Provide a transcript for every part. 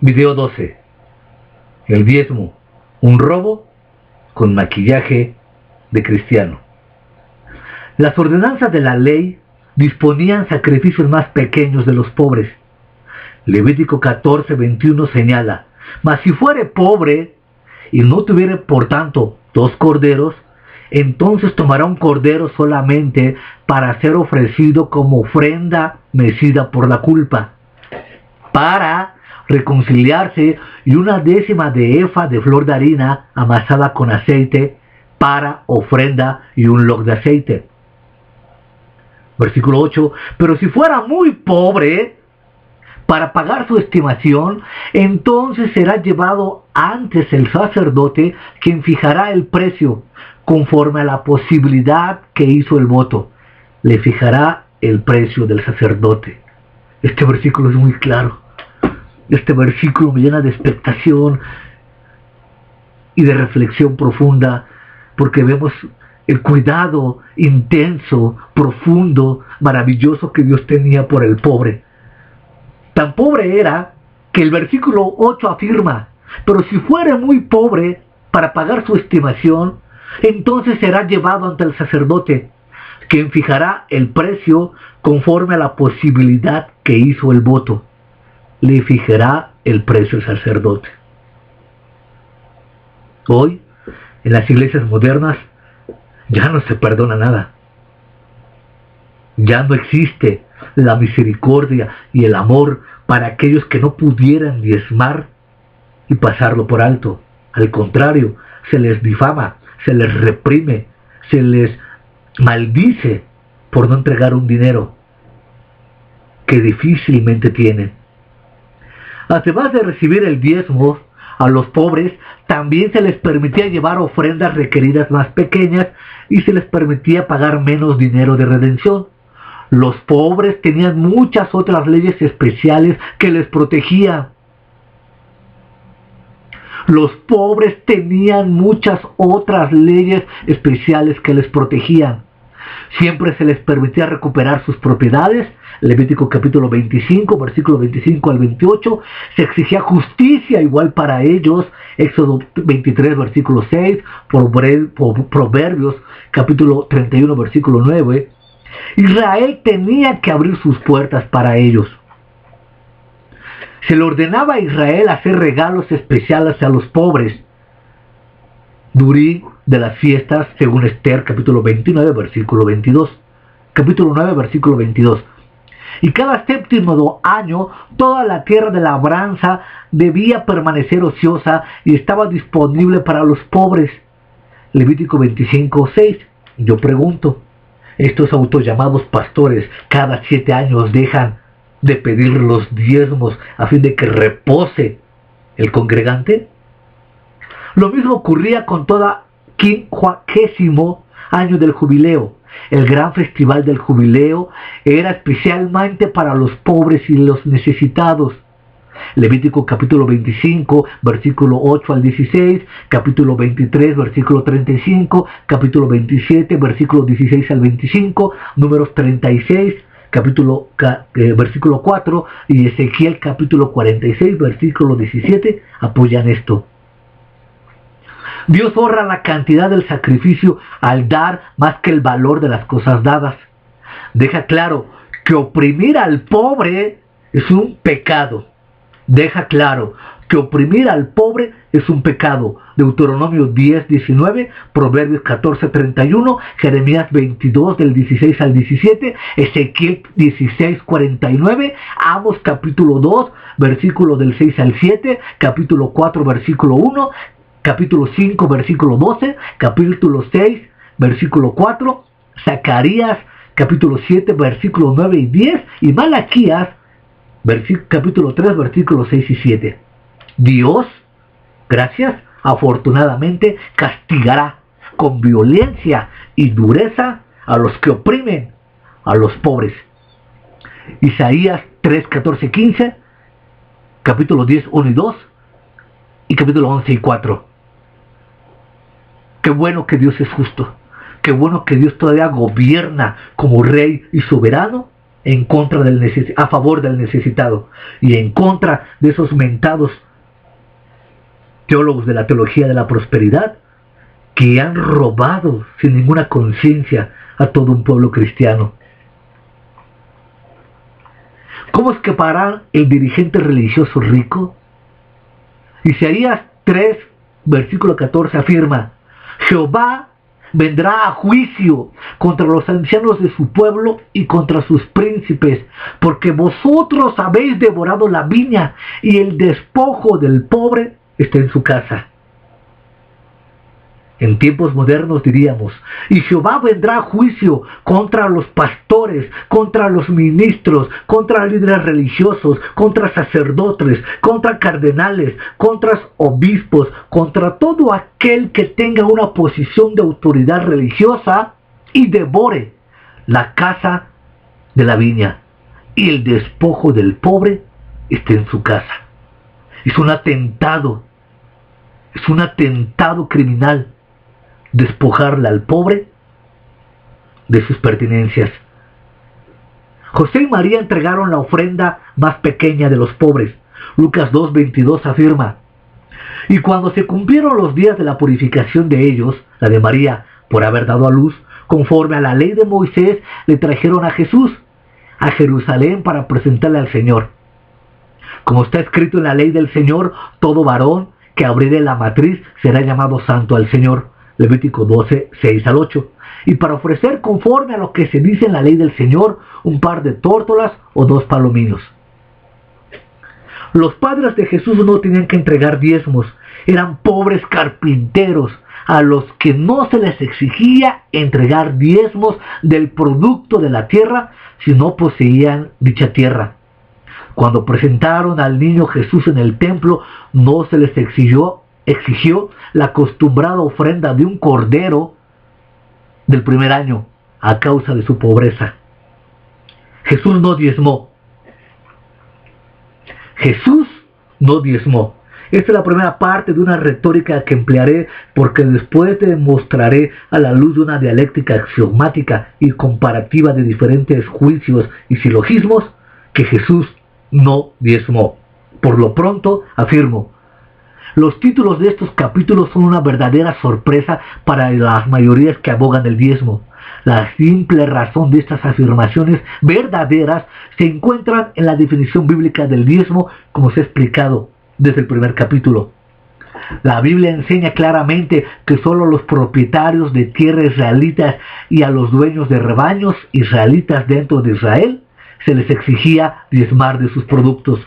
Video 12. El diezmo, un robo con maquillaje de cristiano. Las ordenanzas de la ley disponían sacrificios más pequeños de los pobres. Levítico 14:21 señala: mas si fuere pobre y no tuviere por tanto 2 corderos, entonces tomará un cordero solamente para ser ofrecido como ofrenda mecida por la culpa, para reconciliarse, y 1/10 de efa de flor de harina amasada con aceite para ofrenda y un log de aceite. Versículo 8. Pero si fuera muy pobre, para pagar su estimación, entonces será llevado antes el sacerdote, quien fijará el precio conforme a la posibilidad que hizo el voto. Le fijará el precio del sacerdote. Este versículo es muy claro. Este versículo me llena de expectación y de reflexión profunda, porque vemos el cuidado intenso, profundo, maravilloso que Dios tenía por el pobre. Tan pobre era que el versículo 8 afirma: pero si fuere muy pobre para pagar su estimación, entonces será llevado ante el sacerdote, quien fijará el precio conforme a la posibilidad que hizo el voto. Le fijará el precio al sacerdote. Hoy, en las iglesias modernas, ya no se perdona nada. Ya no existe la misericordia y el amor para aquellos que no pudieran diezmar y pasarlo por alto. Al contrario, se les difama, se les reprime, se les maldice por no entregar un dinero que difícilmente tienen. Además de recibir el diezmo, a los pobres también se les permitía llevar ofrendas requeridas más pequeñas y se les permitía pagar menos dinero de redención. Los pobres tenían muchas otras leyes especiales que les protegían. Los pobres tenían muchas otras leyes especiales que les protegían. Siempre se les permitía recuperar sus propiedades. Levítico capítulo 25, versículo 25 al 28. Se exigía justicia igual para ellos. Éxodo 23, versículo 6. Proverbios capítulo 31, versículo 9. Israel tenía que abrir sus puertas para ellos. Se le ordenaba a Israel hacer regalos especiales a los pobres durante de las fiestas, según Esther capítulo 29, versículo 22. Capítulo 9, versículo 22. Y cada séptimo año, toda la tierra de labranza debía permanecer ociosa y estaba disponible para los pobres. Levítico 25, 6. Yo pregunto, ¿estos autollamados pastores cada 7 años dejan de pedir los diezmos a fin de que repose el congregante? Lo mismo ocurría con toda 50º año del jubileo. El gran festival del jubileo era especialmente para los pobres y los necesitados. Levítico capítulo 25, versículo 8 al 16, capítulo 23, versículo 35, capítulo 27, versículo 16 al 25, números 36, versículo 4, y Ezequiel capítulo 46, versículo 17, apoyan esto. Dios honra la cantidad del sacrificio al dar más que el valor de las cosas dadas. Deja claro que oprimir al pobre es un pecado. Deja claro que oprimir al pobre es un pecado. Deuteronomio 10, 19, Proverbios 14, 31, Jeremías 22 del 16 al 17, Ezequiel 16, 49, Amos capítulo 2, versículo del 6 al 7, capítulo 4, versículo 1, capítulo 5, versículo 12, capítulo 6, versículo 4, Zacarías, capítulo 7, versículo 9 y 10, y Malaquías, capítulo 3, versículos 6 y 7. Dios, gracias, afortunadamente, castigará con violencia y dureza a los que oprimen a los pobres. Isaías 3, 14 y 15, capítulo 10, 1 y 2, y capítulo 11 y 4. Qué bueno que Dios es justo. Qué bueno que Dios todavía gobierna como rey y soberano a favor del necesitado y en contra de esos mentados teólogos de la teología de la prosperidad que han robado sin ninguna conciencia a todo un pueblo cristiano. ¿Cómo escapará el dirigente religioso rico? Isaías 3, versículo 14 afirma: Jehová vendrá a juicio contra los ancianos de su pueblo y contra sus príncipes, porque vosotros habéis devorado la viña y el despojo del pobre está en su casa. En tiempos modernos diríamos: y Jehová vendrá a juicio contra los pastores, contra los ministros, contra líderes religiosos, contra sacerdotes, contra cardenales, contra obispos, contra todo aquel que tenga una posición de autoridad religiosa y devore la casa de la viña y el despojo del pobre esté en su casa. Es un atentado criminal despojarle al pobre de sus pertenencias. José y María entregaron la ofrenda más pequeña de los pobres. Lucas 2:22 afirma: y cuando se cumplieron los días de la purificación de ellos, la de María por haber dado a luz, conforme a la ley de Moisés, le trajeron a Jesús a Jerusalén para presentarle al Señor. Como está escrito en la ley del Señor, todo varón que abriere la matriz será llamado santo al Señor. Levítico 12, 6 al 8. Y para ofrecer conforme a lo que se dice en la ley del Señor, un par de tórtolas o 2 palominos. Los padres de Jesús no tenían que entregar diezmos, eran pobres carpinteros a los que no se les exigía entregar diezmos del producto de la tierra si no poseían dicha tierra. Cuando presentaron al niño Jesús en el templo, no se les exigió la acostumbrada ofrenda de un cordero del primer año a causa de su pobreza. Jesús no diezmó. Esta es la primera parte de una retórica que emplearé, porque después te mostraré a la luz de una dialéctica axiomática y comparativa de diferentes juicios y silogismos que Jesús no diezmó. Por lo pronto afirmo: los títulos de estos capítulos son una verdadera sorpresa para las mayorías que abogan el diezmo. La simple razón de estas afirmaciones verdaderas se encuentran en la definición bíblica del diezmo, como se ha explicado desde el primer capítulo. La Biblia enseña claramente que solo los propietarios de tierra israelitas y a los dueños de rebaños israelitas dentro de Israel se les exigía diezmar de sus productos.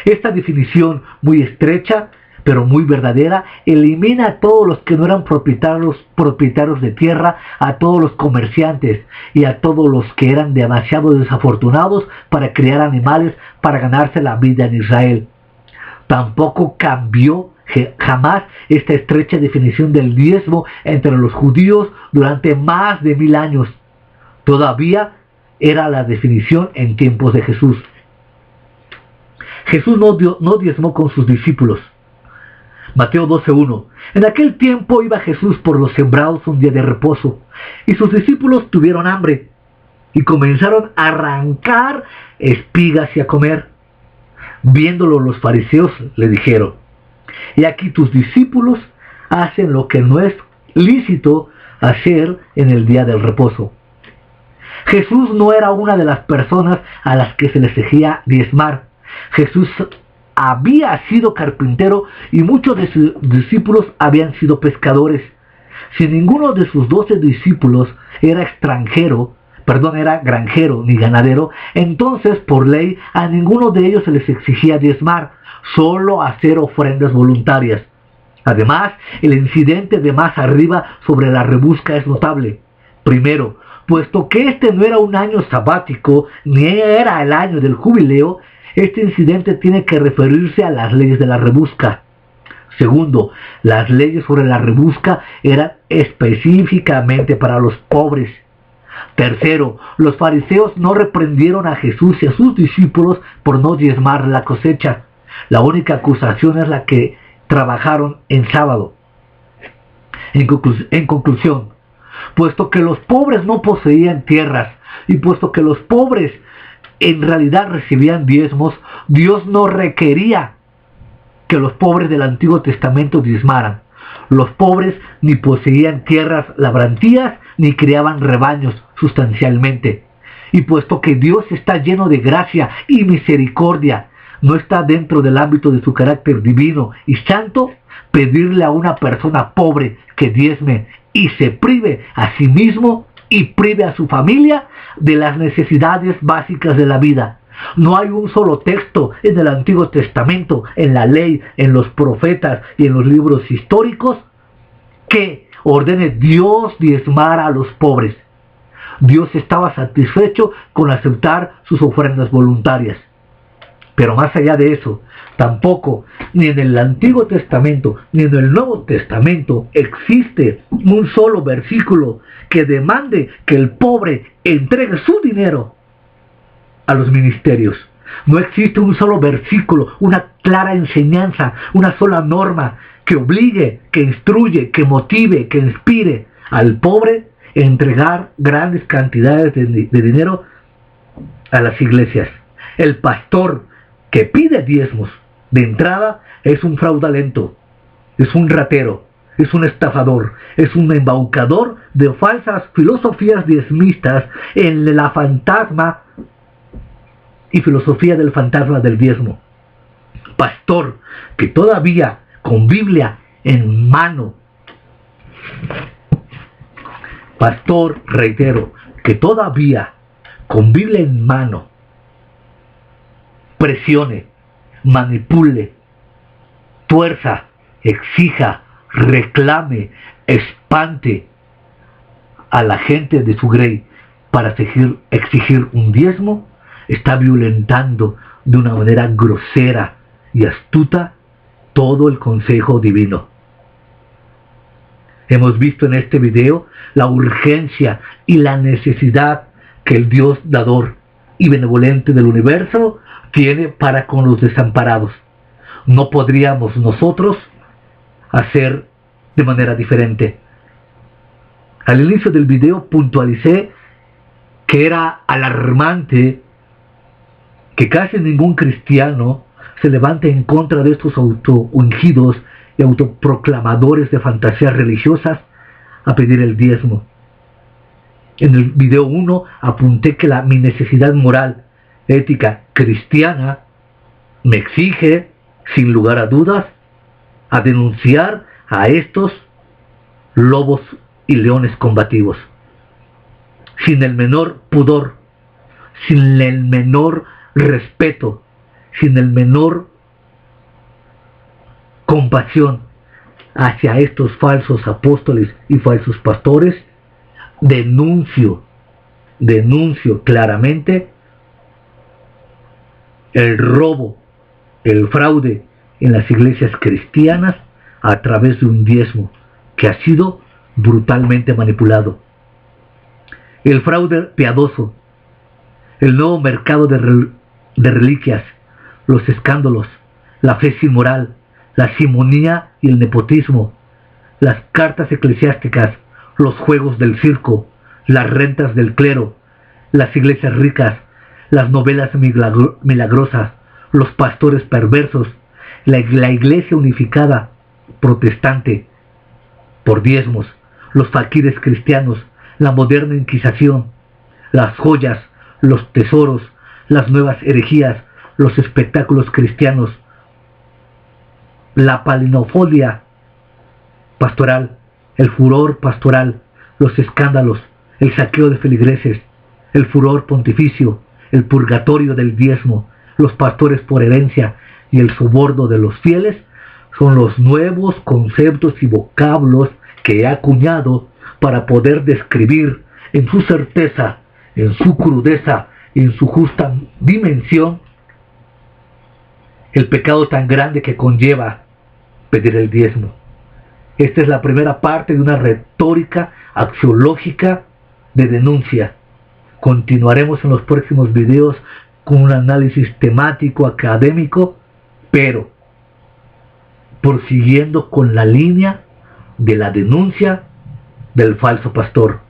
Esta definición muy estrecha, pero muy verdadera, elimina a todos los que no eran propietarios de tierra, a todos los comerciantes y a todos los que eran demasiado desafortunados para criar animales para ganarse la vida en Israel. Tampoco cambió jamás esta estrecha definición del diezmo entre los judíos durante más de 1000 años. Todavía era la definición en tiempos de Jesús. Jesús no diezmó con sus discípulos. Mateo 12:1. En aquel tiempo iba Jesús por los sembrados un día de reposo, y sus discípulos tuvieron hambre, y comenzaron a arrancar espigas y a comer. Viéndolo los fariseos le dijeron: he aquí tus discípulos hacen lo que no es lícito hacer en el día del reposo. Jesús no era una de las personas a las que se les exigía diezmar. Jesús había sido carpintero y muchos de sus discípulos habían sido pescadores. Si ninguno de sus 12 discípulos era granjero ni ganadero, entonces por ley a ninguno de ellos se les exigía diezmar, solo hacer ofrendas voluntarias. Además, el incidente de más arriba sobre la rebusca es notable. Primero, puesto que este no era un año sabático, ni era el año del jubileo, este incidente tiene que referirse a las leyes de la rebusca. Segundo, las leyes sobre la rebusca eran específicamente para los pobres. Tercero, los fariseos no reprendieron a Jesús y a sus discípulos por no diezmar la cosecha. La única acusación es la que trabajaron en sábado. En conclusión, puesto que los pobres no poseían tierras, Y puesto que los pobres en realidad recibían diezmos, Dios no requería que los pobres del Antiguo Testamento diezmaran. Los pobres ni poseían tierras labrantías ni criaban rebaños sustancialmente. Y puesto que Dios está lleno de gracia y misericordia, no está dentro del ámbito de su carácter divino y santo pedirle a una persona pobre que diezme y se prive a sí mismo y prive a su familia de las necesidades básicas de la vida. No hay un solo texto en el Antiguo Testamento, en la ley, en los profetas y en los libros históricos que ordene Dios diezmar a los pobres. Dios estaba satisfecho con aceptar sus ofrendas voluntarias. Pero más allá de eso, tampoco ni en el Antiguo Testamento ni en el Nuevo Testamento existe un solo versículo que demande que el pobre entregue su dinero a los ministerios. No existe un solo versículo, una clara enseñanza, una sola norma que obligue, que instruye, que motive, que inspire al pobre a entregar grandes cantidades de dinero a las iglesias. El pastor que pide diezmos de entrada es un fraudulento, es un ratero, es un estafador, es un embaucador de falsas filosofías diezmistas en la fantasma y filosofía del fantasma del diezmo. Pastor que todavía con Biblia en mano, pastor, reitero, que todavía con Biblia en mano presione, manipule, tuerza, exija, reclame, espante a la gente de su grey para exigir un diezmo, está violentando de una manera grosera y astuta todo el consejo divino. Hemos visto en este video la urgencia y la necesidad que el Dios dador y benevolente del universo tiene para con los desamparados. No podríamos nosotros hacer de manera diferente. Al inicio del video puntualicé que era alarmante que casi ningún cristiano se levante en contra de estos autoungidos y autoproclamadores de fantasías religiosas a pedir el diezmo. En el video 1 apunté que mi necesidad moral, ética, cristiana me exige, sin lugar a dudas, a denunciar a estos lobos y leones combativos. Sin el menor pudor, sin el menor respeto, sin el menor compasión hacia estos falsos apóstoles y falsos pastores, denuncio claramente el robo, el fraude en las iglesias cristianas a través de un diezmo que ha sido brutalmente manipulado. El fraude piadoso, el nuevo mercado de reliquias, los escándalos, la fe sin moral, la simonía y el nepotismo, las cartas eclesiásticas, los juegos del circo, las rentas del clero, las iglesias ricas, las novelas milagrosas, los pastores perversos, la iglesia unificada protestante por diezmos, los faquires cristianos, la moderna inquisición, las joyas, los tesoros, las nuevas herejías, los espectáculos cristianos, la palinofolia pastoral, el furor pastoral, los escándalos, el saqueo de feligreses, el furor pontificio, el purgatorio del diezmo, los pastores por herencia y el soborno de los fieles son los nuevos conceptos y vocablos que he acuñado para poder describir en su certeza, en su crudeza y en su justa dimensión el pecado tan grande que conlleva pedir el diezmo. Esta es la primera parte de una retórica axiológica de denuncia. Continuaremos en los próximos videos con un análisis temático académico, pero prosiguiendo con la línea de la denuncia del falso pastor.